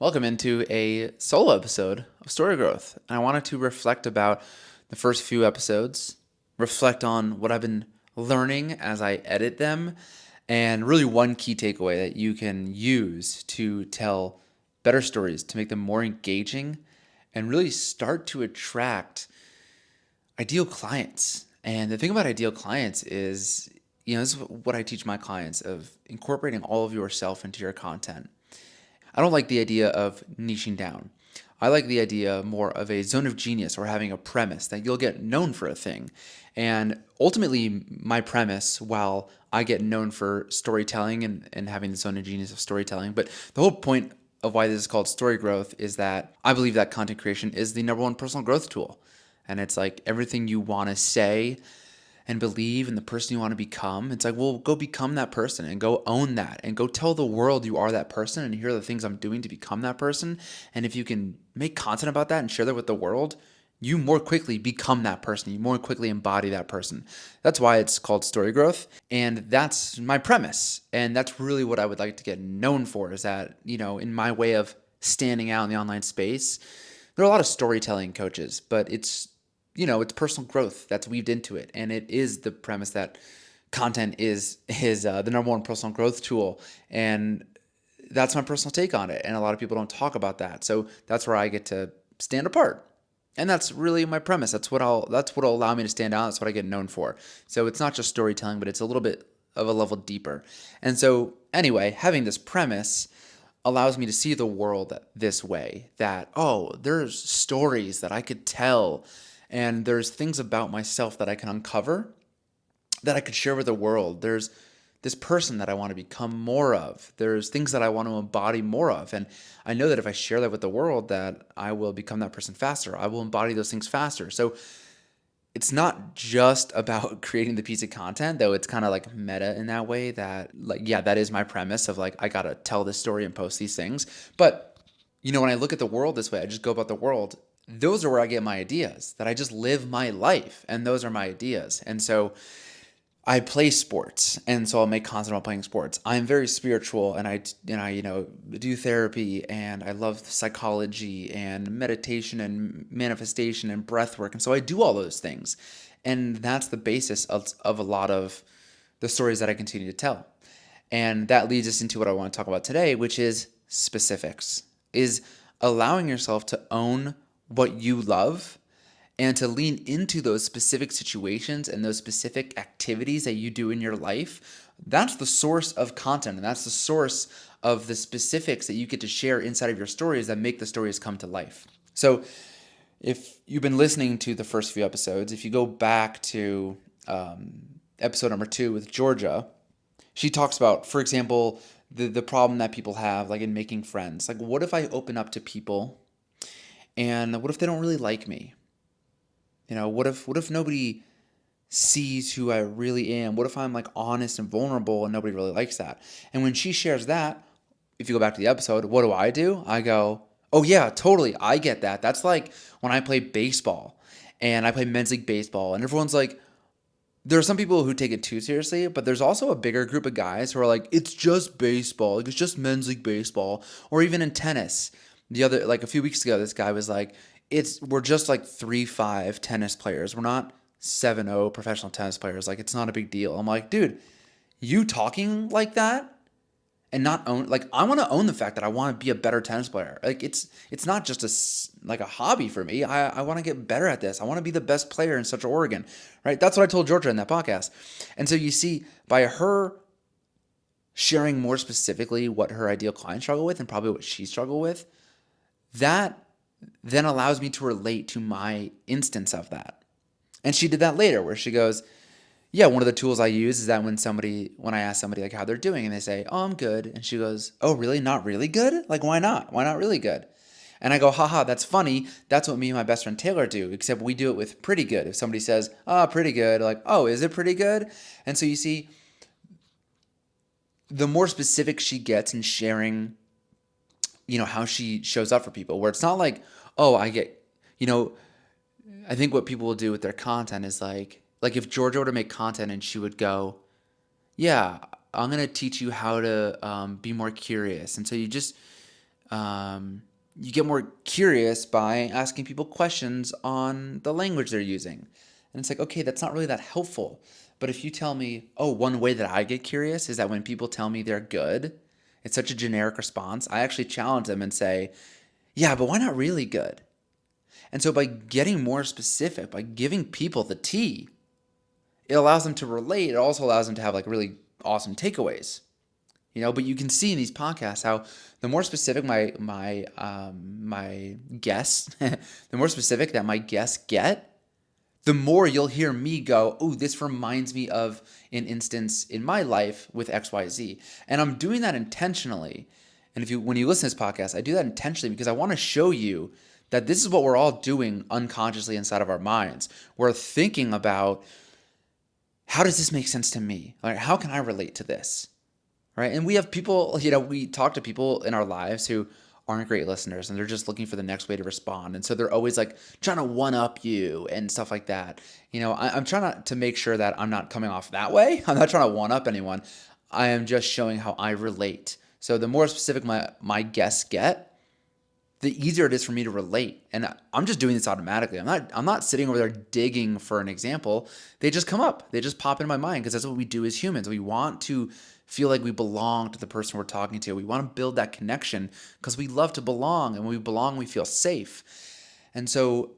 Welcome into a solo episode of StoryGrowth. And I wanted to reflect about the first few episodes, reflect on what I've been learning as I edit them, and really one key takeaway that you can use to tell better stories, to make them more engaging, and really start to attract ideal clients. And the thing about ideal clients is, this is what I teach my clients of incorporating all of yourself into your content. I don't like the idea of niching down. I like the idea more of a zone of genius or having a premise that you'll get known for a thing. And ultimately, my premise, while I get known for storytelling and having the zone of genius of storytelling, but the whole point of why this is called story growth is that I believe that content creation is the number one personal growth tool. And it's like everything you want to say and believe in the person you want to become. It's like, well, go become that person and go own that and go tell the world you are that person and here are the things I'm doing to become that person. And if you can make content about that and share that with the world, you more quickly become that person. You more quickly embody that person. That's why it's called story growth. And that's my premise. And that's really what I would like to get known for is that, in my way of standing out in the online space, there are a lot of storytelling coaches, but it's personal growth that's weaved into it. And it is the premise that content is the number one personal growth tool. And that's my personal take on it. And a lot of people don't talk about that. So that's where I get to stand apart. And that's really my premise. That's what'll allow me to stand out. That's what I get known for. So it's not just storytelling, but it's a little bit of a level deeper. And so anyway, having this premise allows me to see the world this way, that, oh, there's stories that I could tell and there's things about myself that I can uncover that I could share with the world. There's this person that I want to become more of. There's things that I want to embody more of. And I know that if I share that with the world, that I will become that person faster. I will embody those things faster. So it's not just about creating the piece of content, though it's kind of like meta in that way that, like, yeah, that is my premise of like, I got to tell this story and post these things. But, when I look at the world this way, I just go about the world. Those are where I get my ideas, that I just live my life. And those are my ideas. And so I play sports, and so I'll make content about playing sports. I'm very spiritual, and I do therapy, and I love psychology and meditation and manifestation and breath work, and so I do all those things, and that's the basis of a lot of the stories that I continue to tell, and that leads us into what I want to talk about today, which is specifics, is allowing yourself to own what you love and to lean into those specific situations and those specific activities that you do in your life. That's the source of content, and that's the source of the specifics that you get to share inside of your stories that make the stories come to life. So if you've been listening to the first few episodes, if you go back to episode number 2 with Georgia, she talks about, for example, the problem that people have, like in making friends. Like, what if I open up to people and what if they don't really like me? What if nobody sees who I really am? What if I'm like honest and vulnerable and nobody really likes that? And when she shares that, if you go back to the episode, what do? I go, oh yeah, totally. I get that. That's like when I play baseball and I play men's league baseball and everyone's like, there are some people who take it too seriously, but there's also a bigger group of guys who are like, it's just baseball. Like, it's just men's league baseball. Or even in tennis. Like a few weeks ago, this guy was like, we're just like 3-5 tennis players. We're not 7-0 professional tennis players. Like, it's not a big deal. I'm like, dude, you talking like that and not own, like, I want to own the fact that I want to be a better tennis player. Like, it's not just a hobby for me. I want to get better at this. I want to be the best player in Central Oregon, right? That's what I told Georgia in that podcast. And so you see, by her sharing more specifically what her ideal clients struggle with and probably what she struggled with, that then allows me to relate to my instance of that. And she did that later where she goes, yeah, one of the tools I use is that when I ask somebody like how they're doing and they say, oh, I'm good. And she goes, oh, really? Not really good? Like, why not? Why not really good? And I go, haha, that's funny. That's what me and my best friend Taylor do, except we do it with pretty good. If somebody says, oh, pretty good, like, oh, is it pretty good? And so you see, the more specific she gets in sharing, how she shows up for people, where it's not like, oh, I think what people will do with their content is like if Georgia were to make content and she would go, yeah, I'm going to teach you how to be more curious. And so you just You get more curious by asking people questions on the language they're using. And it's like, okay, that's not really that helpful. But if you tell me, oh, one way that I get curious is that when people tell me they're good, it's such a generic response. I actually challenge them and say, yeah, but why not really good? And so by getting more specific, by giving people the tea, it allows them to relate. It also allows them to have like really awesome takeaways. But you can see in these podcasts how the more specific my guests, the more specific that my guests get, the more you'll hear me go, oh, this reminds me of an instance in my life with XYZ. And I'm doing that intentionally. And when you listen to this podcast, I do that intentionally because I want to show you that this is what we're all doing unconsciously inside of our minds. We're thinking about, how does this make sense to me? Like, how can I relate to this? Right? And we have people, we talk to people in our lives who aren't great listeners and they're just looking for the next way to respond. And so they're always like trying to one up you and stuff like that. I'm trying to make sure that I'm not coming off that way. I'm not trying to one up anyone. I am just showing how I relate. So the more specific my guests get, the easier it is for me to relate. And I'm just doing this automatically. I'm not sitting over there digging for an example. They just come up. They just pop into my mind because that's what we do as humans. We want to feel like we belong to the person we're talking to. We want to build that connection because we love to belong. And when we belong, we feel safe. And so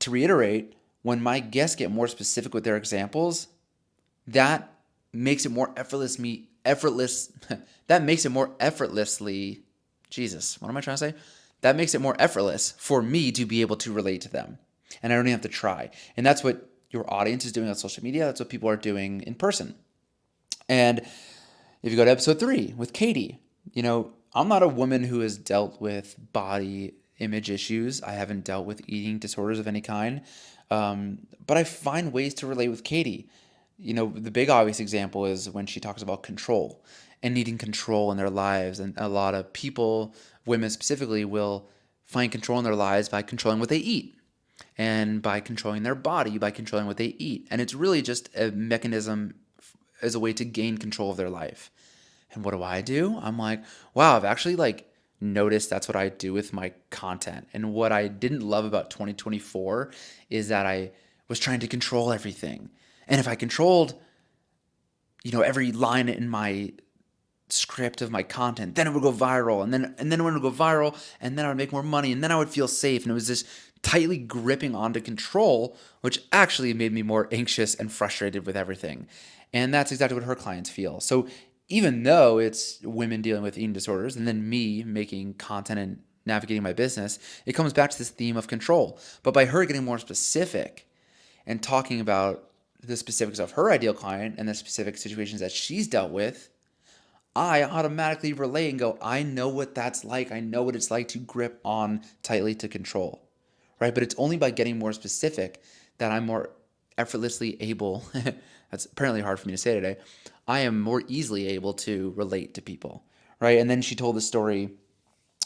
to reiterate, when my guests get more specific with their examples, that makes it more that makes it more effortlessly, Jesus, what am I trying to say? That makes it more effortless for me to be able to relate to them. And I don't even have to try. And that's what your audience is doing on social media. That's what people are doing in person. And if you go to episode 3 with Katie, I'm not a woman who has dealt with body image issues. I haven't dealt with eating disorders of any kind. But I find ways to relate with Katie. The big obvious example is when she talks about control and needing control in their lives. And a lot of people, women specifically, will find control in their lives by controlling what they eat and by controlling their body, by controlling what they eat. And it's really just a mechanism as a way to gain control of their life. And what do? I'm like, wow, I've actually noticed that's what I do with my content. And what I didn't love about 2024 is that I was trying to control everything. And if I controlled, every line in my script of my content, then it would go viral, and then it would go viral, and then I would make more money, and then I would feel safe. And it was this tightly gripping onto control, which actually made me more anxious and frustrated with everything. And that's exactly what her clients feel. So even though it's women dealing with eating disorders and then me making content and navigating my business, it comes back to this theme of control. But by her getting more specific and talking about the specifics of her ideal client and the specific situations that she's dealt with, I automatically relate and go, I know what that's like. I know what it's like to grip on tightly to control, right? But it's only by getting more specific that I'm more effortlessly able, that's apparently hard for me to say today, I am more easily able to relate to people, right? And then she told the story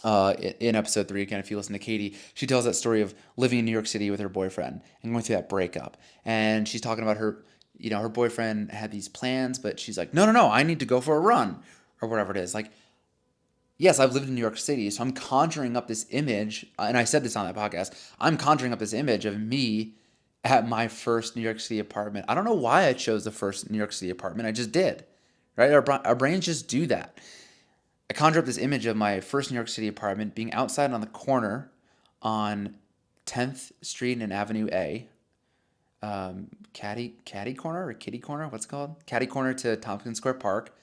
in episode 3, again, if you listen to Katie, she tells that story of living in New York City with her boyfriend and going through that breakup. And she's talking about her, her boyfriend had these plans, but she's like, no, I need to go for a run or whatever it is. Like, yes, I've lived in New York City, so I'm conjuring up this image, and I said this on that podcast, I'm conjuring up this image of me at my first New York City apartment. I don't know why I chose the first New York City apartment. I just did, right? Our brains just do that. I conjure up this image of my first New York City apartment being outside on the corner on 10th Street and Avenue A. Caddy corner or kitty corner? What's it called? Caddy corner to Tompkins Square Park.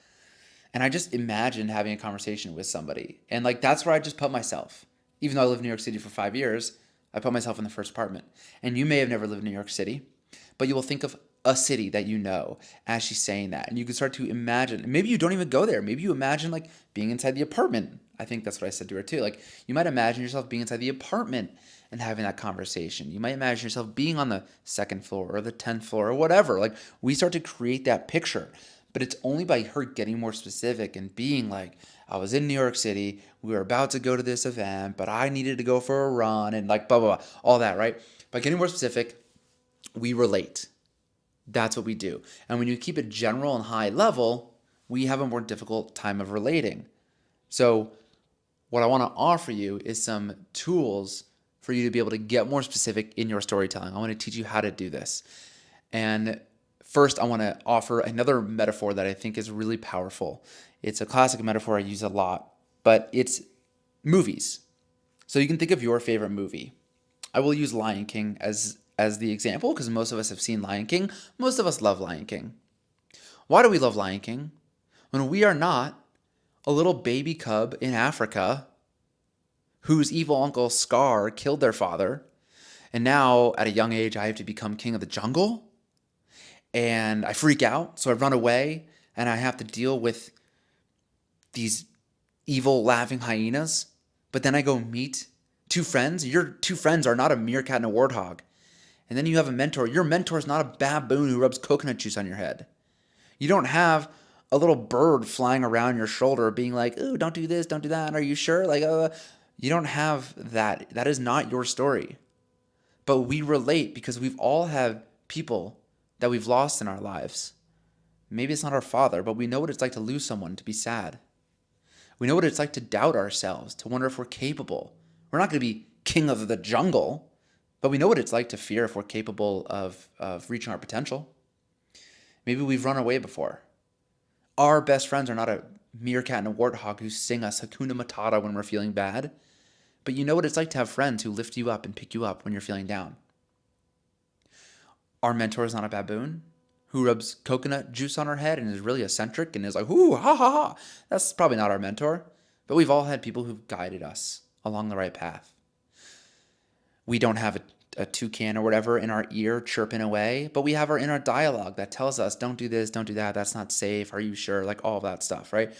And I just imagined having a conversation with somebody. And that's where I just put myself. Even though I lived in New York City for 5 years, I put myself in the first apartment. And you may have never lived in New York City, but you will think of a city that you know as she's saying that. And you can start to imagine. Maybe you don't even go there. Maybe you imagine being inside the apartment. I think that's what I said to her too. You might imagine yourself being inside the apartment and having that conversation. You might imagine yourself being on the 2nd floor or the 10th floor or whatever. We start to create that picture. But it's only by her getting more specific and being I was in New York City, we were about to go to this event, but I needed to go for a run and blah, blah, blah, all that, right? By getting more specific, we relate. That's what we do. And when you keep it general and high level, we have a more difficult time of relating. So What I want to offer you is some tools for you to be able to get more specific in your storytelling. I want to teach you how to do this. And first, I want to offer another metaphor that I think is really powerful. It's a classic metaphor I use a lot, but it's movies. So you can think of your favorite movie. I will use Lion King as the example because most of us have seen Lion King. Most of us love Lion King. Why do we love Lion King? When we are not a little baby cub in Africa whose evil uncle Scar killed their father, and now at a young age I have to become king of the jungle, and I freak out, so I run away, and I have to deal with these evil laughing hyenas. But then I go meet two friends. Your two friends are not a meerkat and a warthog. And then you have a mentor. Your mentor is not a baboon who rubs coconut juice on your head. You don't have a little bird flying around your shoulder being like, "Ooh, don't do this, don't do that. Are you sure?" You don't have that. That is not your story. But we relate because we've all had people that we've lost in our lives. Maybe it's not our father, but we know what it's like to lose someone, to be sad. We know what it's like to doubt ourselves, to wonder if we're capable. We're not going to be king of the jungle, but we know what it's like to fear if we're capable of reaching our potential. Maybe we've run away before. Our best friends are not a meerkat and a warthog who sing us Hakuna Matata when we're feeling bad, but you know what it's like to have friends who lift you up and pick you up when you're feeling down. Our mentor is not a baboon who rubs coconut juice on our head and is really eccentric and is like, "Ooh, ha ha ha." That's probably not our mentor, but we've all had people who've guided us along the right path. We don't have a toucan or whatever in our ear chirping away, but we have our inner dialogue that tells us, "Don't do this, don't do that, that's not safe, are you sure?" Like all of that stuff, right?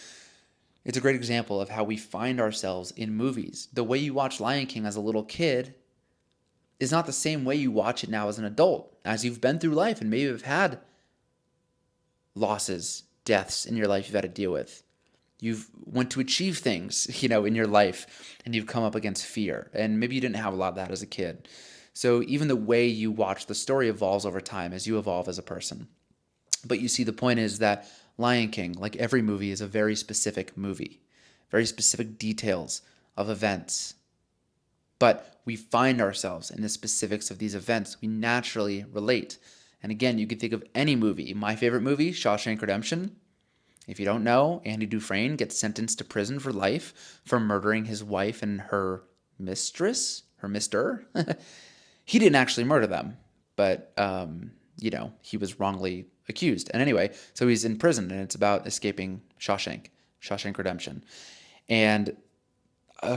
It's a great example of how we find ourselves in movies. The way you watch Lion King as a little kid is not the same way you watch it now as an adult, as you've been through life and maybe have had losses, deaths in your life you've had to deal with. You've went to achieve things, in your life, and you've come up against fear. And maybe you didn't have a lot of that as a kid. So even the way you watch the story evolves over time as you evolve as a person. But you see, the point is that Lion King, like every movie, is a very specific movie, very specific details of events. But we find ourselves in the specifics of these events. We naturally relate. And again, you can think of any movie. My favorite movie, Shawshank Redemption. If you don't know, Andy Dufresne gets sentenced to prison for life for murdering his wife and her mistress, her mister. He didn't actually murder them, but, he was wrongly accused. And anyway, so he's in prison, and it's about escaping Shawshank Redemption. And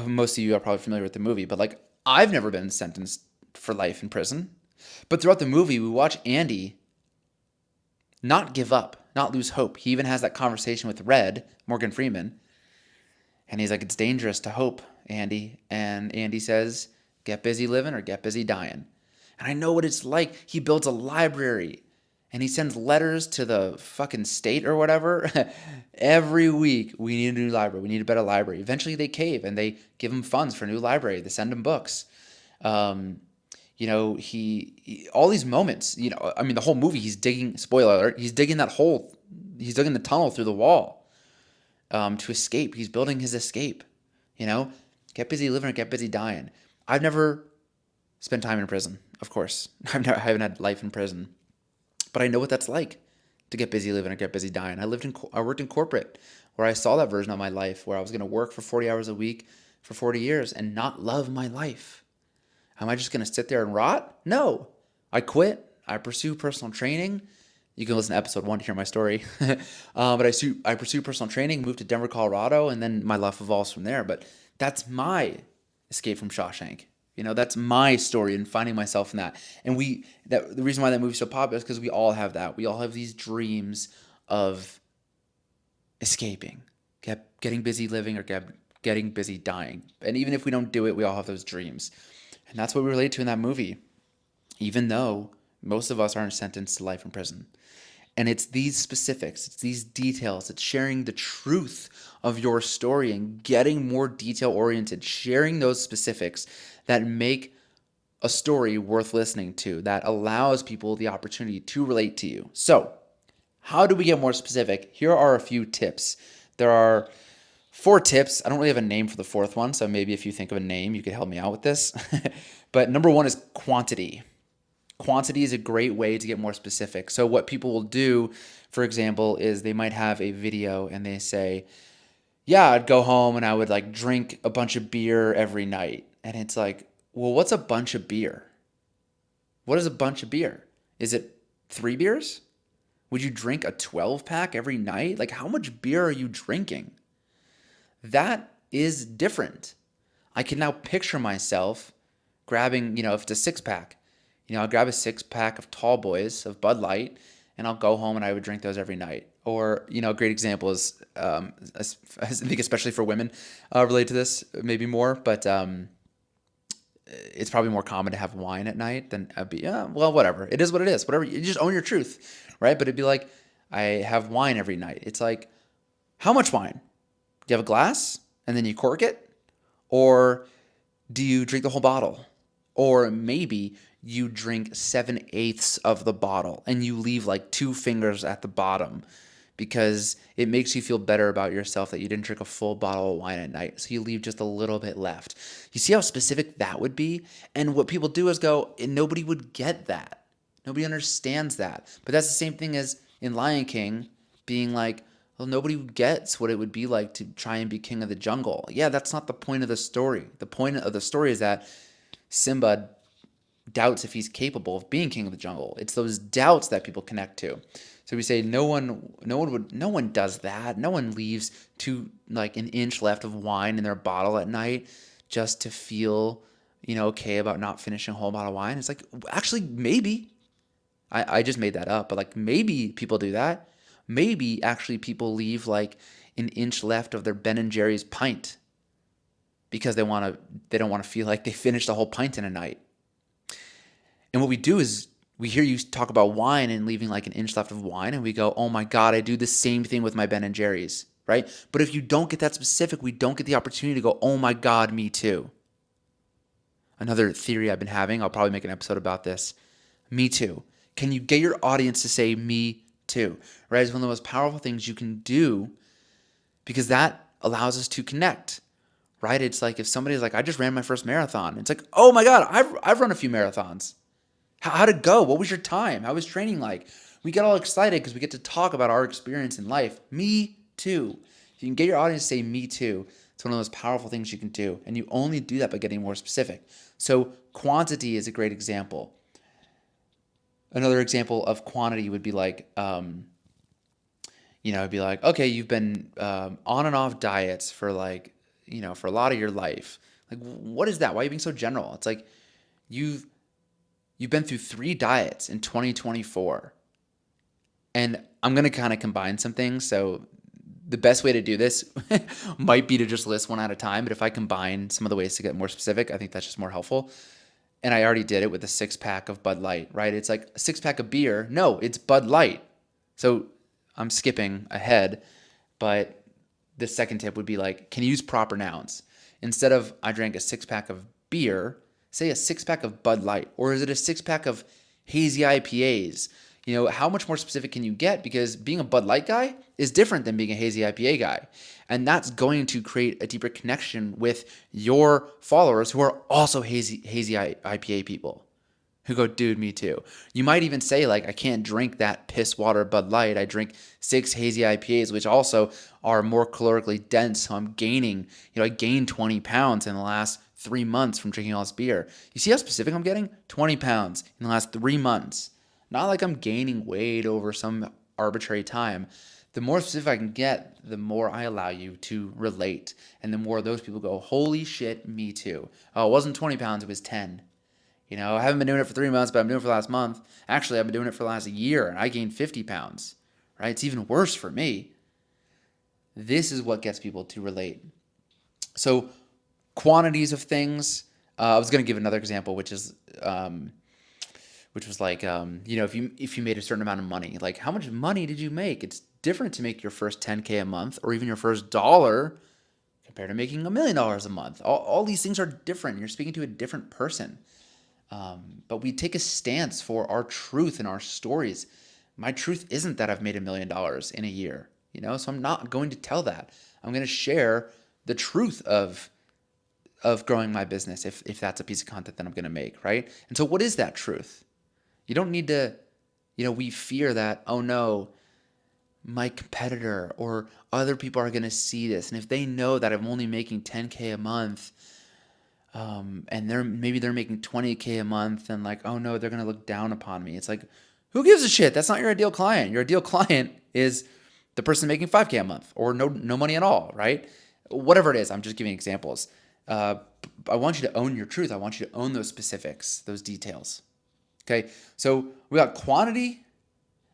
most of you are probably familiar with the movie, but I've never been sentenced for life in prison. But throughout the movie, we watch Andy not give up, not lose hope. He even has that conversation with Red, Morgan Freeman, and he's like, "It's dangerous to hope, Andy." And Andy says, "Get busy living or get busy dying." And I know what it's like. He builds a library and he sends letters to the fucking state or whatever. Every week, "We need a new library. We need a better library." Eventually they cave and they give him funds for a new library. They send him books. He all these moments, the whole movie, he's digging, spoiler alert, he's digging that hole, he's digging the tunnel through the wall to escape. He's building his escape, get busy living or get busy dying. I've never spent time in prison, of course. I haven't had life in prison, but I know what that's like to get busy living or get busy dying. I worked in corporate where I saw that version of my life where I was going to work for 40 hours a week for 40 years and not love my life. Am I just going to sit there and rot? No. I quit. I pursue personal training. You can listen to episode 1 to hear my story. But I pursue personal training, moved to Denver, Colorado, and then my life evolves from there. But that's my escape from Shawshank. That's my story and finding myself in that. And the reason why that movie's so popular is because we all have that. We all have these dreams of escaping, getting busy living or getting busy dying. And even if we don't do it, we all have those dreams. And that's what we relate to in that movie, even though most of us aren't sentenced to life in prison. And it's these specifics, it's these details, it's sharing the truth of your story and getting more detail-oriented, sharing those specifics that make a story worth listening to, that allows people the opportunity to relate to you. So, how do we get more specific? Here are a few tips. There are Four tips. I don't really have a name for the fourth one, so maybe if you think of a name, you could help me out with this. But number one is quantity. Quantity is a great way to get more specific. So what people will do, for example, is they might have a video and they say, yeah, I'd go home and I would like drink a bunch of beer every night. And it's like, well, what's a bunch of beer? What is a bunch of beer? Is it 3 beers? Would you drink a 12 pack every night? Like, how much beer are you drinking? That is different. I can now picture myself grabbing, if it's a 6 pack, I'll grab a 6 pack of tall boys of Bud Light and I'll go home and I would drink those every night. Or, a great example is, I think especially for women related to this, maybe more, but it's probably more common to have wine at night than a beer. Yeah, well, whatever. It is what it is. Whatever. You just own your truth, right? But it'd be like, I have wine every night. It's like, how much wine? Do you have a glass and then you cork it? Or do you drink the whole bottle? Or maybe you drink 7/8 of the bottle and you leave like 2 fingers at the bottom because it makes you feel better about yourself that you didn't drink a full bottle of wine at night. So you leave just a little bit left. You see how specific that would be? And what people do is go, and nobody would get that. Nobody understands that. But that's the same thing as in Lion King being like, well, nobody gets what it would be like to try and be king of the jungle. Yeah, that's not the point of the story. The point of the story is that Simba doubts if he's capable of being king of the jungle. It's those doubts that people connect to. So we say no one does that. No one leaves an inch left of wine in their bottle at night just to feel, okay about not finishing a whole bottle of wine. It's like, actually, maybe. I just made that up, but like maybe people do that. Maybe actually people leave like an inch left of their Ben and Jerry's pint because they don't want to feel like they finished the whole pint in a night. And what we do is we hear you talk about wine and leaving like an inch left of wine, and we go, oh my God, I do the same thing with my Ben and Jerry's, right? But if you don't get that specific, we don't get the opportunity to go, oh my God, me too. Another theory I've been having, I'll probably make an episode about this. Me too. Can you get your audience to say me too? Right? It's one of the most powerful things you can do because that allows us to connect. Right? It's like if somebody's like, I just ran my first marathon. It's like, oh my God, I've run a few marathons. How'd it go? What was your time? How was training like? We get all excited because we get to talk about our experience in life. Me too. If you can get your audience to say me too, it's one of the most powerful things you can do. And you only do that by getting more specific. So quantity is a great example. Another example of quantity would be like, it'd be like, okay, you've been on and off diets for like, for a lot of your life. Like, what is that? Why are you being so general? It's like you've been through 3 diets in 2024. And I'm going to kind of combine some things. So the best way to do this might be to just list one at a time. But if I combine some of the ways to get more specific, I think that's just more helpful. And I already did it with a 6-pack of Bud Light, right? It's like a 6-pack of beer. No, it's Bud Light. So I'm skipping ahead, but the second tip would be like, can you use proper nouns? Instead of I drank a 6-pack of beer, say a 6-pack of Bud Light, or is it a 6-pack of hazy IPAs? How much more specific can you get? Because being a Bud Light guy is different than being a hazy IPA guy. And that's going to create a deeper connection with your followers who are also hazy IPA people who go, dude, me too. You might even say like, I can't drink that piss water Bud Light. I drink 6 hazy IPAs, which also are more calorically dense. So I'm gaining, I gained 20 pounds in the last 3 months from drinking all this beer. You see how specific I'm getting? 20 pounds in the last 3 months. Not like I'm gaining weight over some arbitrary time. The more specific I can get, the more I allow you to relate. And the more those people go, holy shit, me too. Oh, it wasn't 20 pounds, it was 10. I haven't been doing it for 3 months, but I'm doing it for the last month. Actually, I've been doing it for the last year, and I gained 50 pounds. Right? It's even worse for me. This is what gets people to relate. So quantities of things. I was going to give another example, which was like, if you made a certain amount of money, like how much money did you make? It's different to make your first 10K a month or even your first dollar compared to making $1 million a month. All these things are different. You're speaking to a different person. But we take a stance for our truth and our stories. My truth isn't that I've made $1 million in a year, so I'm not going to tell that. I'm going to share the truth of growing my business if that's a piece of content that I'm going to make, right? And so what is that truth? You don't need to, we fear that, oh no, my competitor or other people are going to see this. And if they know that I'm only making 10K a month, and they're making 20K a month, and like, oh no, they're going to look down upon me. It's like, who gives a shit? That's not your ideal client. Your ideal client is the person making 5K a month or no money at all, right? Whatever it is, I'm just giving examples. I want you to own your truth. I want you to own those specifics, those details. Okay, so we got quantity,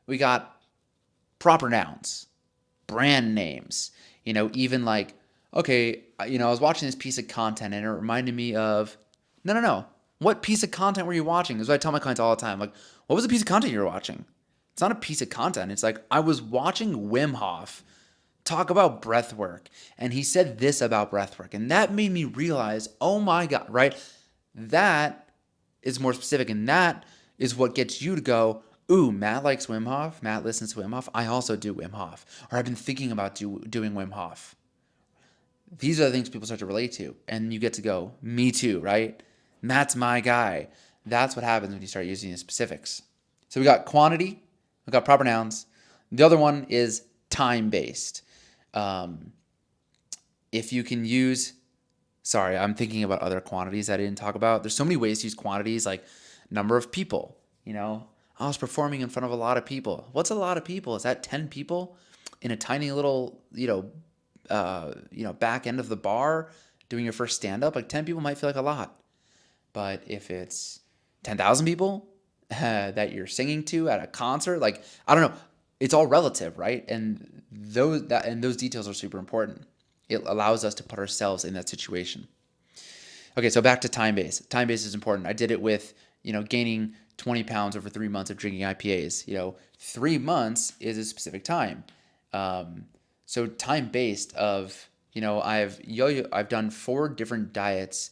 we got proper nouns, brand names, even like, okay, I was watching this piece of content and it reminded me of, no. What piece of content were you watching? This is what I tell my clients all the time. Like, what was the piece of content you were watching? It's not a piece of content. It's like, I was watching Wim Hof talk about breath work, and he said this about breath work. And that made me realize, oh my God, right? That is more specific. And that is what gets you to go, ooh, Matt likes Wim Hof. Matt listens to Wim Hof. I also do Wim Hof. Or I've been thinking about doing Wim Hof. These are the things people start to relate to. And you get to go, me too, right? Matt's my guy. That's what happens when you start using the specifics. So we got quantity. We got proper nouns. The other one is time-based. If you can use, sorry, I'm thinking about other quantities I didn't talk about. There's so many ways to use quantities, like number of people. I was performing in front of a lot of people. What's a lot of people? Is that 10 people in a tiny little, back end of the bar doing your first stand-up? Like 10 people might feel like a lot. But if it's 10,000 people that you're singing to at a concert, like, I don't know, it's all relative, right? And those details are super important. It allows us to put ourselves in that situation. Okay, so back to time-based. Time-based is important. I did it with, gaining 20 pounds over 3 months of drinking IPAs. 3 months is a specific time. So time-based of, I've done 4 different diets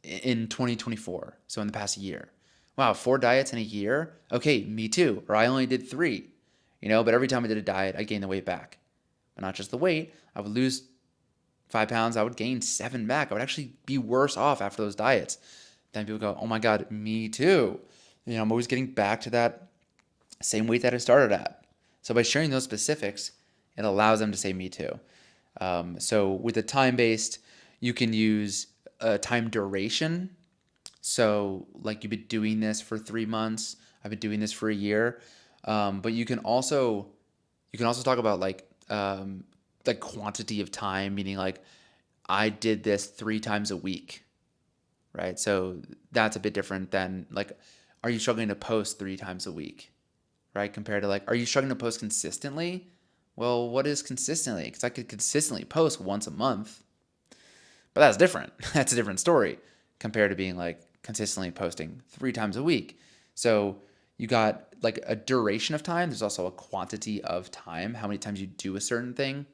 in 2024. So in the past year. Wow, 4 diets in a year? Okay, me too. Or I only did 3. But every time I did a diet, I gained the weight back. But not just the weight. I would lose 5 pounds. I would gain 7 back. I would actually be worse off after those diets. Then people go, oh my God, me too. I'm always getting back to that same weight that I started at. So by sharing those specifics, it allows them to say me too. So with the time-based, you can use time duration. So like you've been doing this for 3 months. I've been doing this for a year. But you can also talk about like quantity of time, meaning like I did this 3 times a week, right? So that's a bit different than like, are you struggling to post 3 times a week, right? Compared to like, are you struggling to post consistently? Well, what is consistently? Because I could consistently post once a month, but that's different. That's a different story compared to being like consistently posting 3 times a week. So you got like a duration of time. There's also a quantity of time, how many times you do a certain thing,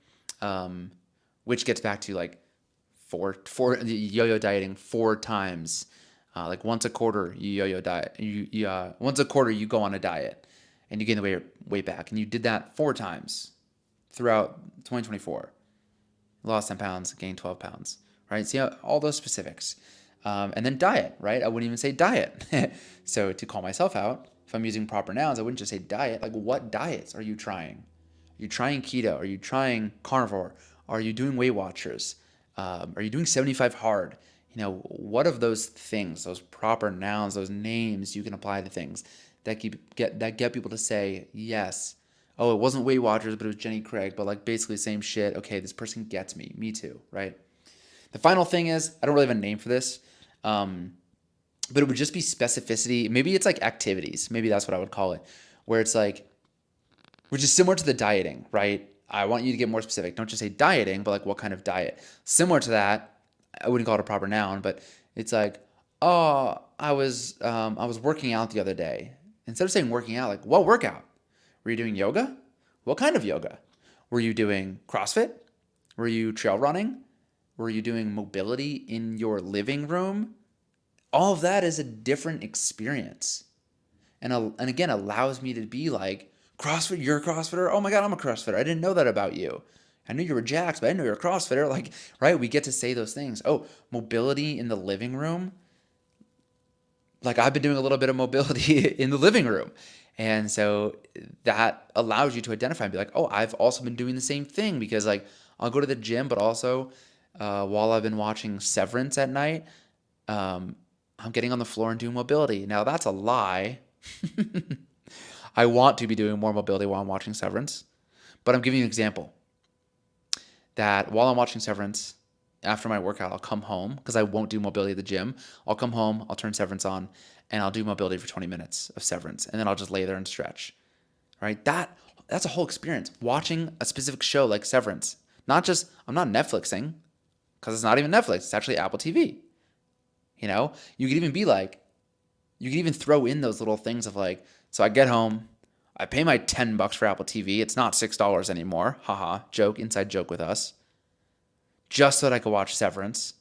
which gets back to like four yo-yo dieting 4 times. Like once a quarter you yo-yo diet. Once a quarter you go on a diet and you gain the weight back. And you did that 4 times throughout 2024. Lost 10 pounds, gained 12 pounds, right? See all those specifics. And then diet, right? I wouldn't even say diet. So to call myself out, if I'm using proper nouns, I wouldn't just say diet. Like, what diets are you trying? Are you trying keto? Are you trying carnivore? Are you doing Weight Watchers? Are you doing 75 hard? What of those things, those proper nouns, those names you can apply to things that get people to say yes. Oh, it wasn't Weight Watchers, but it was Jenny Craig. But like basically same shit. Okay, this person gets me. Me too, right? The final thing is, I don't really have a name for this. But it would just be specificity. Maybe it's like activities. Maybe that's what I would call it, where it's like, which is similar to the dieting, right? I want you to get more specific. Don't just say dieting, but like what kind of diet? Similar to that, I wouldn't call it a proper noun, but it's like, oh, I was working out the other day. Instead of saying working out, like what workout? Were you doing yoga? What kind of yoga? Were you doing CrossFit? Were you trail running? Were you doing mobility in your living room? All of that is a different experience. And again, allows me to be like, CrossFit, you're a CrossFitter? Oh my God, I'm a CrossFitter. I didn't know that about you. I knew you were jacked, but I didn't know you were a CrossFitter. Like, right? We get to say those things. Oh, mobility in the living room. Like I've been doing a little bit of mobility in the living room. And so that allows you to identify and be like, oh, I've also been doing the same thing because like I'll go to the gym, but also while I've been watching Severance at night, um, I'm getting on the floor and doing mobility. Now that's a lie. I want to be doing more mobility while I'm watching Severance, but I'm giving you an example that while I'm watching Severance, after my workout, I'll come home because I won't do mobility at the gym. I'll come home, I'll turn Severance on, and I'll do mobility for 20 minutes of Severance, and then I'll just lay there and stretch. Right? That's a whole experience. Watching a specific show like Severance. Not just I'm not Netflixing because it's not even Netflix. It's actually Apple TV. You know, you could even be like, you could even throw in those little things of like, so I get home, I pay my $10 for Apple TV. It's not $6 anymore. Haha, joke, inside joke with us. Just so that I could watch Severance.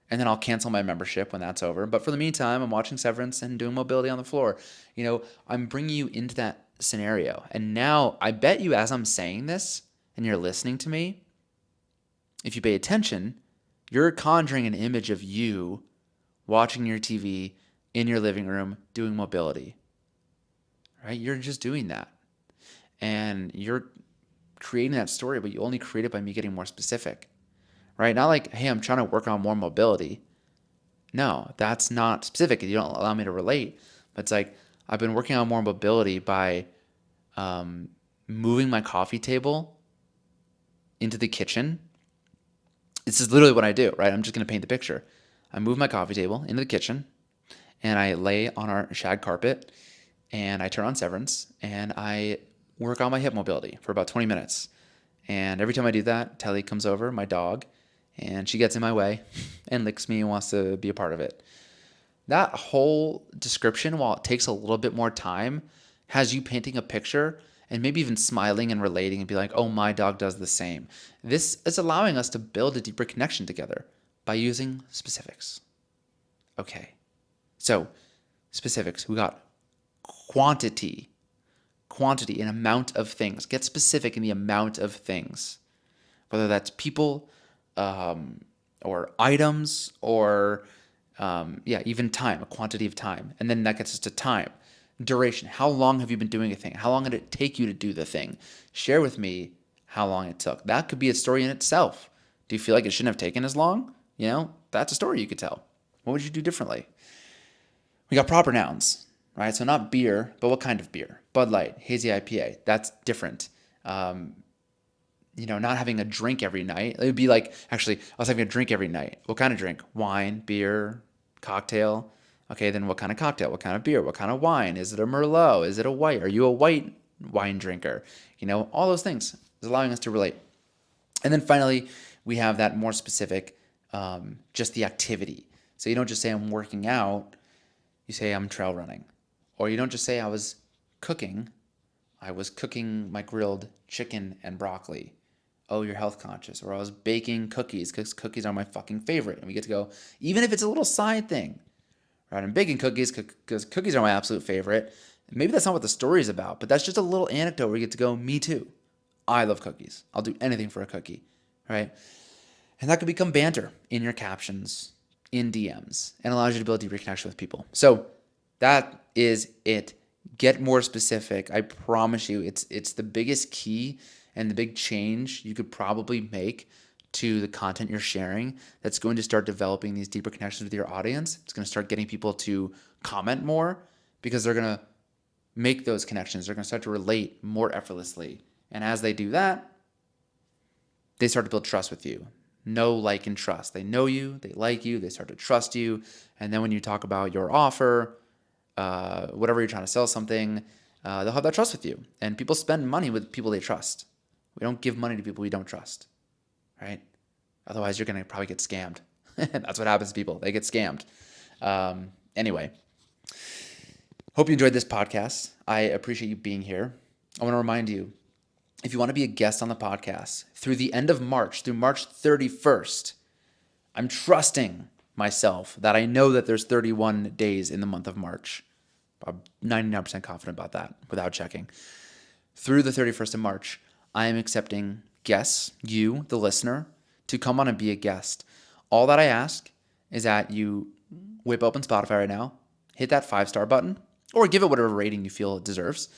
And then I'll cancel my membership when that's over. But for the meantime, I'm watching Severance and doing mobility on the floor. You know, I'm bringing you into that scenario. And now I bet you as I'm saying this and you're listening to me, if you pay attention, you're conjuring an image of you watching your TV in your living room doing mobility. Right? You're just doing that. And you're creating that story, but you only create it by me getting more specific. Right? Not like, hey, I'm trying to work on more mobility. No, that's not specific. You don't allow me to relate. But it's like, I've been working on more mobility by moving my coffee table into the kitchen. This is literally what I do, right? I'm just going to paint the picture. I move my coffee table into the kitchen and I lay on our shag carpet and I turn on Severance and I work on my hip mobility for about 20 minutes. And every time I do that, Telly comes over, my dog, and she gets in my way and licks me and wants to be a part of it. That whole description, while it takes a little bit more time, has you painting a picture and maybe even smiling and relating and be like, oh, my dog does the same. This is allowing us to build a deeper connection together by using specifics. Okay, so specifics. We got quantity, an amount of things. Get specific in the amount of things, whether that's people or items or even time, a quantity of time. And then that gets us to time. Duration. How long have you been doing a thing? How long did it take you to do the thing? Share with me how long it took. That could be a story in itself. Do you feel like it shouldn't have taken as long? You know, that's a story you could tell. What would you do differently? We got proper nouns, right? So not beer, but what kind of beer? Bud Light, hazy IPA. That's different. Not having a drink every night. It would be like, actually, I was having a drink every night. What kind of drink? Wine, beer, cocktail. Okay, then what kind of cocktail? What kind of beer? What kind of wine? Is it a Merlot? Is it a white? Are you a white wine drinker? All those things is allowing us to relate. And then finally, we have that more specific, just the activity. So you don't just say I'm working out, you say I'm trail running. Or you don't just say I was cooking my grilled chicken and broccoli. Oh, you're health conscious. Or I was baking cookies because cookies are my fucking favorite. And we get to go, even if it's a little side thing, right? I'm baking cookies because cookies are my absolute favorite. Maybe that's not what the story is about, but that's just a little anecdote where you get to go, me too. I love cookies. I'll do anything for a cookie, right? And that could become banter in your captions, in DMs, and allows you to build deeper connection with people. So that is it. Get more specific. I promise you, it's the biggest key and the big change you could probably make to the content you're sharing that's going to start developing these deeper connections with your audience. It's going to start getting people to comment more because they're going to make those connections. They're going to start to relate more effortlessly. And as they do that, they start to build trust with you. Know, like, and trust. They know you, they like you, they start to trust you. And then when you talk about your offer, whatever you're trying to sell something, they'll have that trust with you. And people spend money with people they trust. We don't give money to people we don't trust, right? Otherwise, you're going to probably get scammed. That's what happens to people. They get scammed. Anyway, hope you enjoyed this podcast. I appreciate you being here. I want to remind you, if you want to be a guest on the podcast through the end of March, through March 31st, I'm trusting myself that I know that there's 31 days in the month of March. I'm 99% confident about that without checking. Through the 31st of March, I am accepting guests, you, the listener, to come on and be a guest. All that I ask is that you whip open Spotify right now, hit that 5-star button, or give it whatever rating you feel it deserves.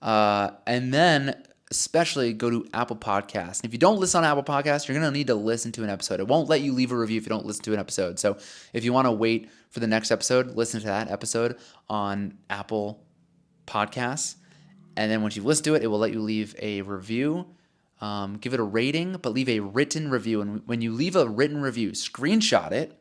And then especially go to Apple Podcasts. And if you don't listen on Apple Podcasts, you're going to need to listen to an episode. It won't let you leave a review if you don't listen to an episode. So if you want to wait for the next episode, listen to that episode on Apple Podcasts. And then once you've listened to it, it will let you leave a review. Give it a rating, but leave a written review. And when you leave a written review, screenshot it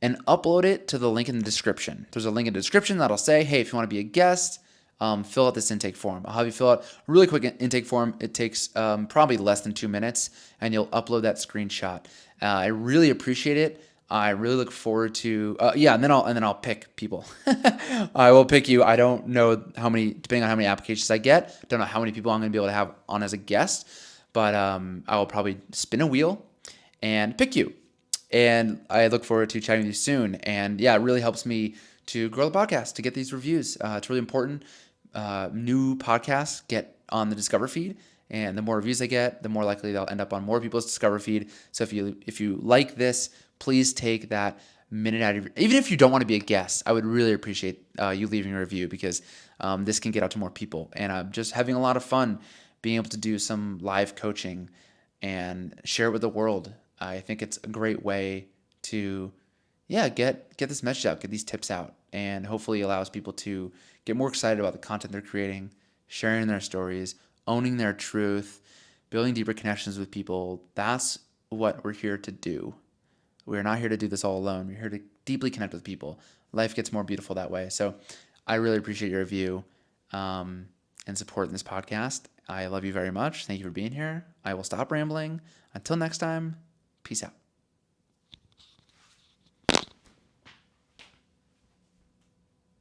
and upload it to the link in the description. There's a link in the description that'll say, hey, if you want to be a guest, fill out this intake form. I'll have you fill out a really quick intake form. It takes probably less than 2 minutes, and you'll upload that screenshot. I really appreciate it. I really look forward to and then I'll pick people. I will pick you. I don't know how many, depending on how many applications I get. Don't know how many people I'm going to be able to have on as a guest, but I will probably spin a wheel and pick you. And I look forward to chatting with you soon. And yeah, it really helps me to grow the podcast, to get these reviews. It's really important. New podcasts get on the Discover feed, and the more reviews they get, the more likely they'll end up on more people's Discover feed. So if you like this, please take that minute out of your, even if you don't want to be a guest, I would really appreciate you leaving a review, because this can get out to more people. And I'm just having a lot of fun being able to do some live coaching and share it with the world. I think it's a great way to, get this message out, get these tips out, and hopefully allows people to get more excited about the content they're creating, sharing their stories, owning their truth, building deeper connections with people. That's what we're here to do. We're not here to do this all alone. We're here to deeply connect with people. Life gets more beautiful that way. So I really appreciate your review and support in this podcast. I love you very much. Thank you for being here. I will stop rambling. Until next time, peace out.